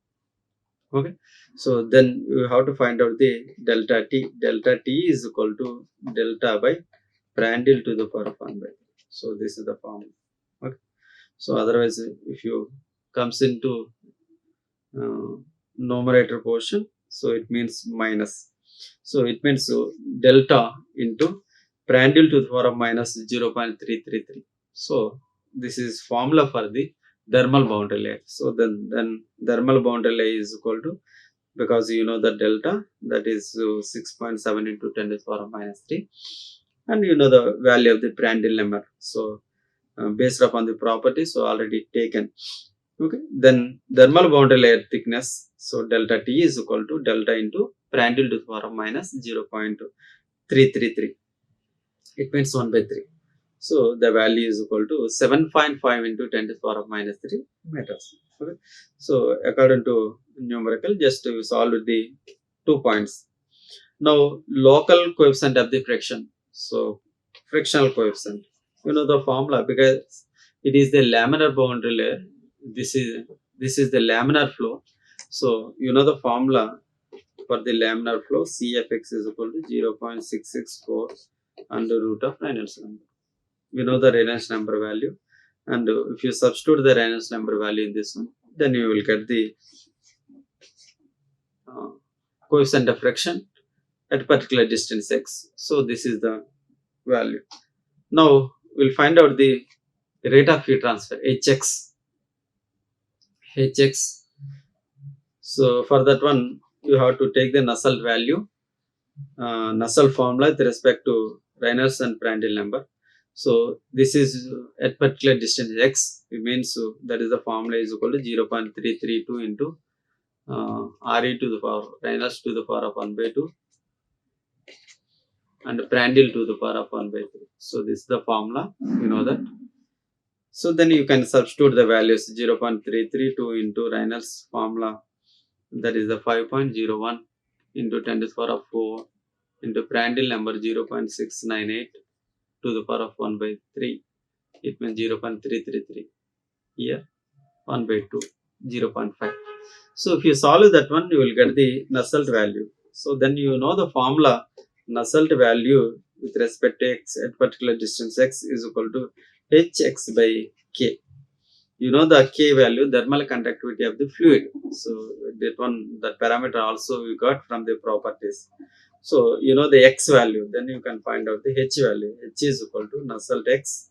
Okay. So then you have to find out the delta T. Delta T is equal to delta by Prandtl to the power of 1 by 3. So this is the formula. Okay. So otherwise, if you comes into numerator portion, so it means minus. So it means delta into Prandtl to the power of minus 0.333. So this is formula for the thermal boundary layer. So then thermal boundary layer is equal to, because you know the delta, that is 6.7 into 10 to the power of minus 3, and you know the value of the Prandtl number. So based upon the property, so already taken. Okay. Then thermal boundary layer thickness, so delta T is equal to delta into Prandtl to the power of minus 0.333. It means 1 by 3. So the value is equal to 7.5 into 10 to the power of minus 3 meters. Okay. So according to numerical, just to solve the 2 points. Now local coefficient of the friction. So frictional coefficient. You know the formula, because it is the laminar boundary layer. This is the laminar flow. So you know the formula for the laminar flow, Cfx is equal to 0.664 under root of Reynolds number. You know the Reynolds number value, and if you substitute the Reynolds number value in this one, then you will get the coefficient of friction at particular distance x. So this is the value. Now we'll find out the rate of heat transfer, Hx. So for that one, you have to take the Nusselt value, Nusselt formula with respect to Reynolds and Prandtl number. So this is at particular distance x. It means that is the formula is equal to 0.332 into Re to the power Reynolds to the power of 1 by 2 and Prandtl to the power of 1 by 3. So this is the formula. You know that. So then you can substitute the values 0.332 into Reynolds formula, that is the 5.01 into 10 to the power of 4 into Prandtl number 0.698 to the power of 1 by 3. It means 0.333. Here 1 by 2, 0.5. So if you solve that one, you will get the Nusselt value. So then you know the formula, Nusselt value with respect to x at particular distance x is equal to hx by k. You know the k value, thermal conductivity of the fluid. So that parameter also we got from the properties. So you know the x value, then you can find out the h value. H is equal to Nusselt x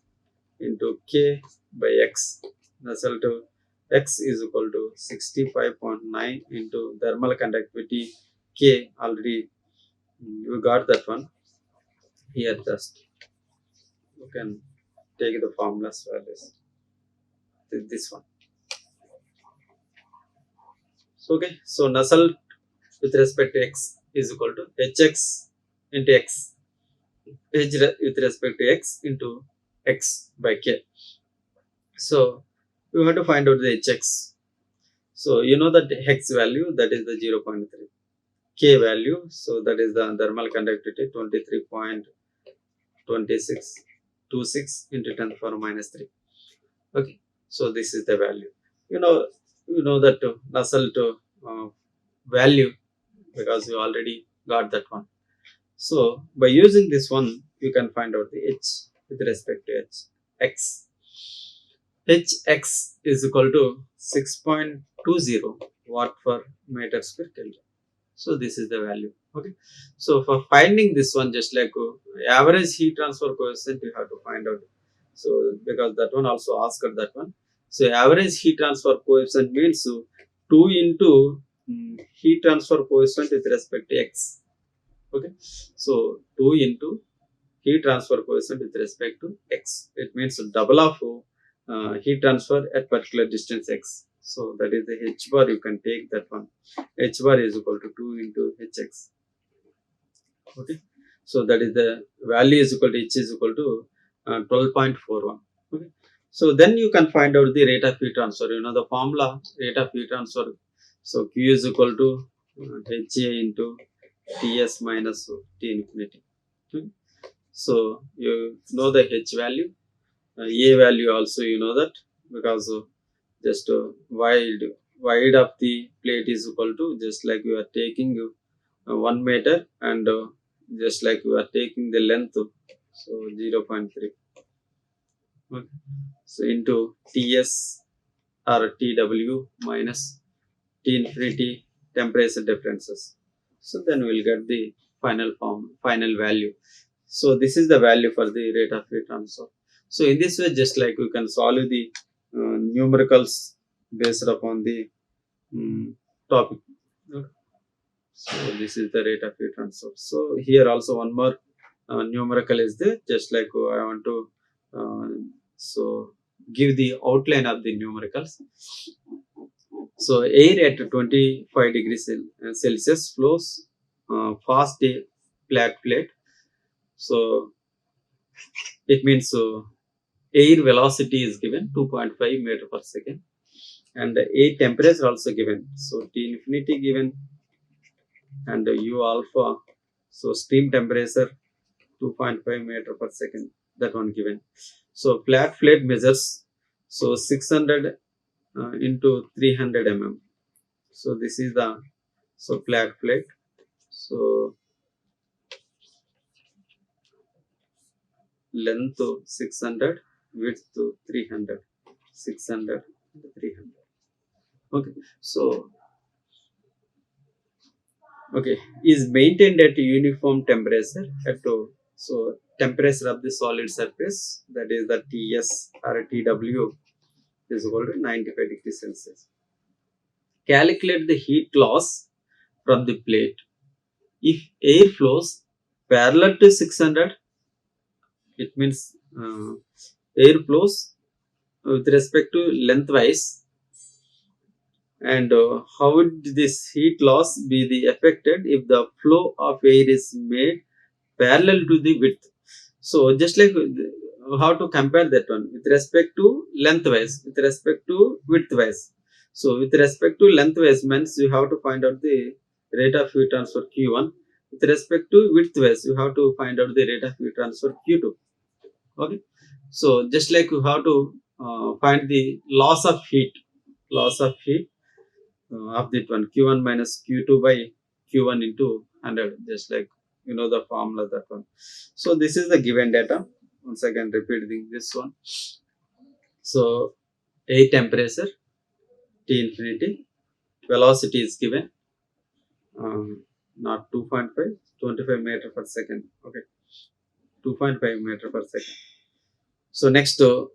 into k by x. Nusselt x is equal to 65.9 into thermal conductivity k. Already we got that one. Here just you can take the formulas values. This one. So okay, so Nusselt with respect to x is equal to hx into x, h with respect to x into x by k. So you have to find out the hx. So you know that hex value, that is the 0.3, k value, so that is the thermal conductivity 23.2626 into 10 power minus 3. Okay, so this is the value. you know you know that Nusselt value, because you already got that one. So by using this one, you can find out the h with respect to x. Hx is equal to 6.20 watt per meter square Kelvin. So this is the value. Okay. So for finding this one, just like average heat transfer coefficient, you have to find out. So because that one also asked that one. So average heat transfer coefficient means 2 into heat transfer coefficient with respect to x. Okay. So 2 into heat transfer coefficient with respect to x. It means double of heat transfer at particular distance x. So that is the h bar. You can take that one. H bar is equal to 2 into hx. Okay. So that is the value is equal to h is equal to 12.41. Okay. So then you can find out the rate of heat transfer. You know the formula, rate of heat transfer. So q is equal to ha into ts minus t infinity. Okay. So you know the h value, a value also you know that, because just wide of the plate is equal to, just like you are taking 1 meter, and just like you are taking the length, so 0.3. Okay. So into ts or tw minus t infinity temperature differences. So then we'll get the final value. So this is the value for the rate of heat transfer. So in this way, just like we can solve the numericals based upon the topic. Okay. So this is the rate of heat transfer. So here also one more numerical is there. Just like I want to so give the outline of the numericals. So air at 25 degrees Celsius flows past a flat plate. So it means air velocity is given 2.5 meter per second, and the air temperature also given. So T infinity given, and U alpha, so steam temperature 2.5 meter per second, that one given. So flat plate measures so 600 into 300 mm. So this is the flat plate. So length to 600, width to 300, 600 to 300. Okay. So okay, is maintained at uniform temperature at so temperature of the solid surface, that is the ts or tw, is equal to 95 degrees Celsius. Calculate the heat loss from the plate if air flows parallel to 600. It means air flows with respect to lengthwise, and how would this heat loss be the affected if the flow of air is made parallel to the width. So just like how to compare that one with respect to lengthwise, with respect to widthwise. So with respect to lengthwise means you have to find out the rate of heat transfer q1. With respect to widthwise, you have to find out the rate of heat transfer q2. Okay. So just like you have to find the loss of heat of that one, q1 minus q2 by q1 into 100, just like you know the formula, that one. So this is the given data. Once again repeating this one. So a temperature t infinity, velocity is given not 2.5, 25 meter per second. Okay, 2.5 meter per second. So next to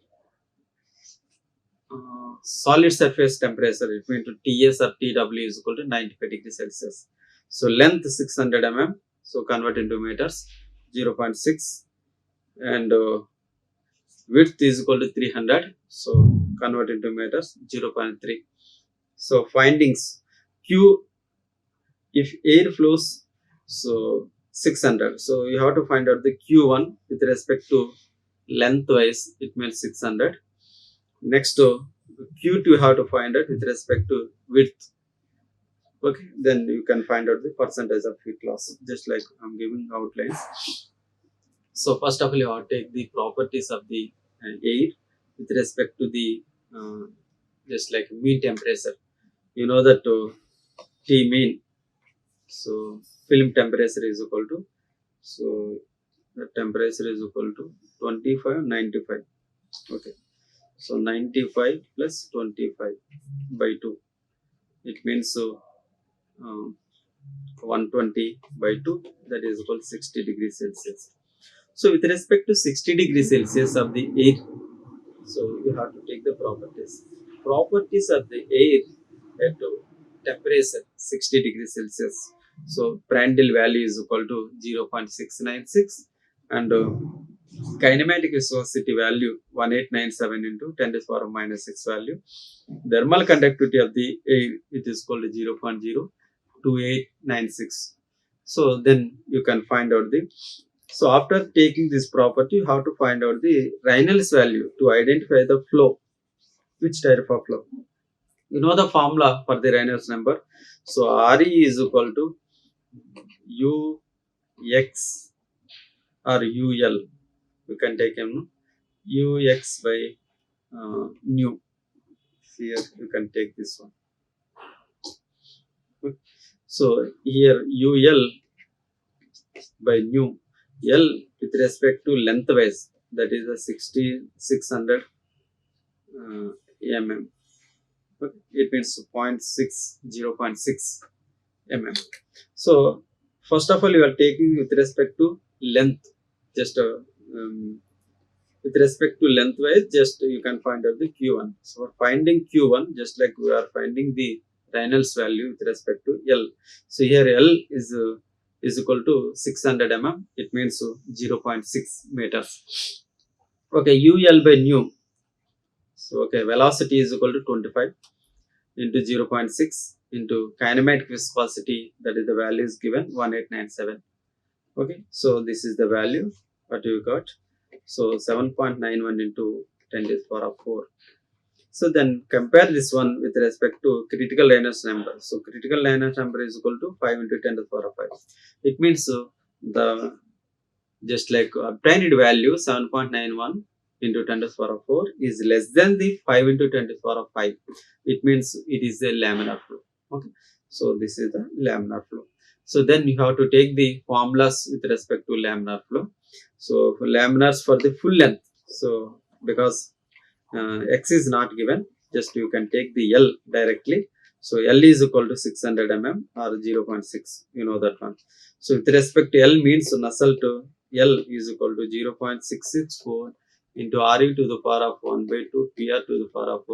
solid surface temperature, it means to ts or tw is equal to 95 degrees Celsius. So length 600 mm, so convert into meters 0.6, and width is equal to 300, so convert into meters 0.3. So findings, q, if air flows so 600, so you have to find out the q1 with respect to lengthwise, it means 600. Next Q2 you have to find out with respect to width. Okay, then you can find out the percentage of heat loss, just like I'm giving outlines. So first of all, you have to take the properties of the air with respect to the uh, just like mean temperature. You know that T mean. So film temperature is equal to, so the temperature is equal to 25/95. Okay, so 95 plus 25 by 2. It means so 120 by 2, that is equal to 60 degrees Celsius. So with respect to 60 degrees Celsius of the air, so you have to take the properties. Properties of the air at temperature 60 degrees Celsius. So Prandtl value is equal to 0.696 and kinematic viscosity value 1897 into 10 to the power minus 6 value. Thermal conductivity of the air, it is called 0.02896. So then you can find out the, so after taking this property, you have to find out the Reynolds value to identify the flow. Which type of flow? You know the formula for the Reynolds number. So RE is equal to UX or UL. You can take him UX by nu. Here you can take this one. So here UL by nu. L with respect to lengthwise, that is a 600 mm. It means 0.6 mm. So first of all, you are taking with respect to length, just with respect to lengthwise, just you can find out the Q1. So for finding Q1, just like we are finding the Reynolds value with respect to L. So here L is equal to 600 mm. It means 0.6 meters. Okay, UL by nu. So okay, velocity is equal to 25 into 0.6 into kinematic viscosity, that is the value is given 1897. Okay, so this is the value what you got. So 7.91 into 10 to the power 4. So then compare this one with respect to critical Reynolds number. So critical Reynolds number is equal to 5 into 10 to the power 5. It means the just like obtained value 7.91 into 10 to the power 4 is less than the 5 into 10 to the power 5. It means it is a laminar flow. Okay, so this is the laminar flow. So then you have to take the formulas with respect to laminar flow. So for laminars for the full length, so because x is not given, just you can take the L directly. So L is equal to 600 mm or 0.6, you know that one. So with respect to L means Nusselt L is equal to 0.664 into RE to the power of 1 by 2 PR to the power of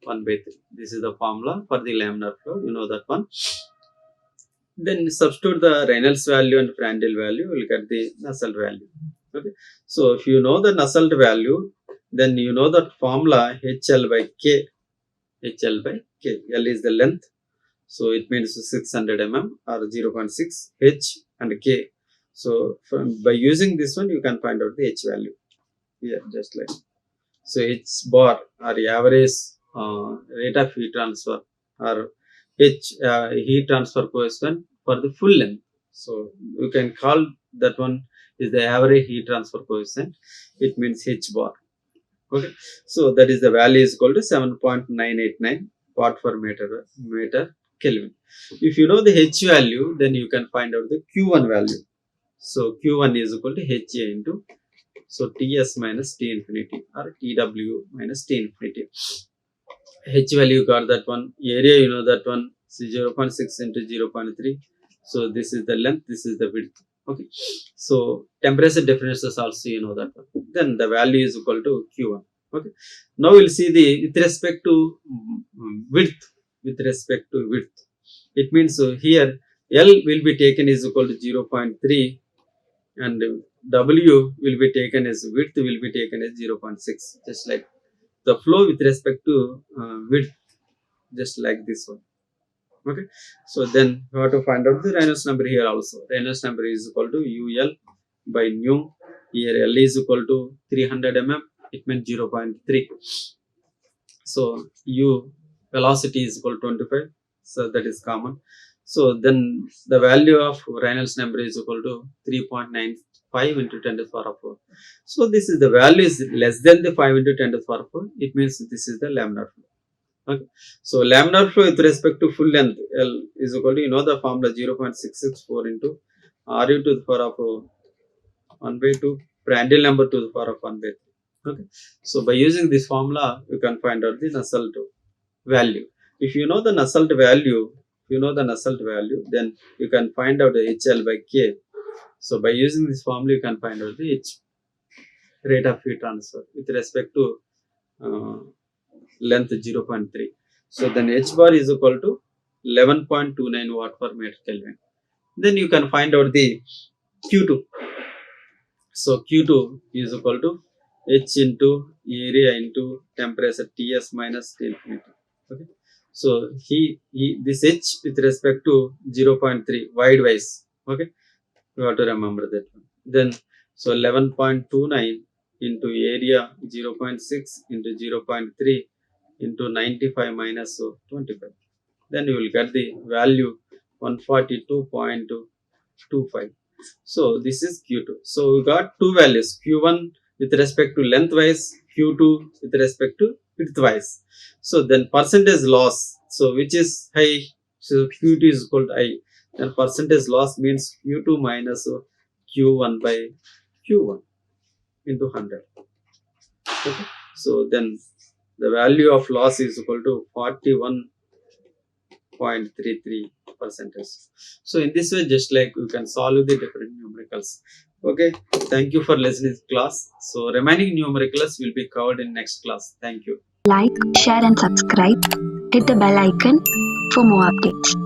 1 by 3. This is the formula for the laminar flow, you know that one. Then substitute the Reynolds value and Prandtl value, we'll get the Nusselt value. Okay, so if you know the Nusselt value, then you know that formula HL by K. HL by K. L is the length, so it means 600 mm or 0.6 H and K. So by using this one, you can find out the H value. Yeah, just like so. H bar or average rate of heat transfer or H heat transfer coefficient for the full length. So you can call that one is the average heat transfer coefficient. It means H bar. Okay, so that is the value is equal to 7.989 watt per meter Kelvin. If you know the H value, then you can find out the Q1 value. So Q1 is equal to HA into, so Ts minus T infinity or TW minus T infinity. H value got that one. Area, you know that one. So 0.6 into 0.3. So this is the length, this is the width. Okay, so temperature differences also, you know that one. Then the value is equal to Q1. Okay, now we'll see the with respect to width. With respect to width, it means here L will be taken is equal to 0.3 and W will be taken as width will be taken as 0.6. Just like the flow with respect to width, just like this one. Okay, so then we have to find out the Reynolds number here also. Reynolds number is equal to UL by nu. Here L is equal to 300 mm. It means 0.3. So u velocity is equal to 25, so that is common. So then the value of Reynolds number is equal to 3.95 into 10 to the power of 4. So this is the value is less than the 5 into 10 to the power of 4. It means this is the laminar flow. Okay. So laminar flow with respect to full length L is equal to, you know the formula, 0.664 into Ru to the power of 1 by 2 Prandtl number to the power of 1 by 3. Okay. So by using this formula, you can find out the Nusselt value. If you know the Nusselt value, then you can find out the HL by K. So by using this formula, you can find out the H, rate of heat transfer, with respect to uh, length 0.3. So then H bar is equal to 11.29 watt per meter Kelvin. Then you can find out the Q2. So Q2 is equal to H into area into temperature Ts minus T infinity. Okay. So this H with respect to 0.3 wide wise. Okay. You have to remember that one. Then so 11.29 into area 0.6 into 0.3 into 95 minus 25. Then you will get the value 142.25. So this is Q2. So we got two values, Q1 with respect to lengthwise, Q2 with respect to widthwise. So then percentage loss, so which is high, so Q2 is equal to I. Then percentage loss means Q2 minus Q1 by Q1 into 100. Okay. So then the value of loss is equal to 41.33 percentage. So in this way, just like you can solve the different numericals. Okay, thank you for listening to class. So remaining numericals will be covered in next class. Thank you. Like, share and subscribe. Hit the bell icon for more updates.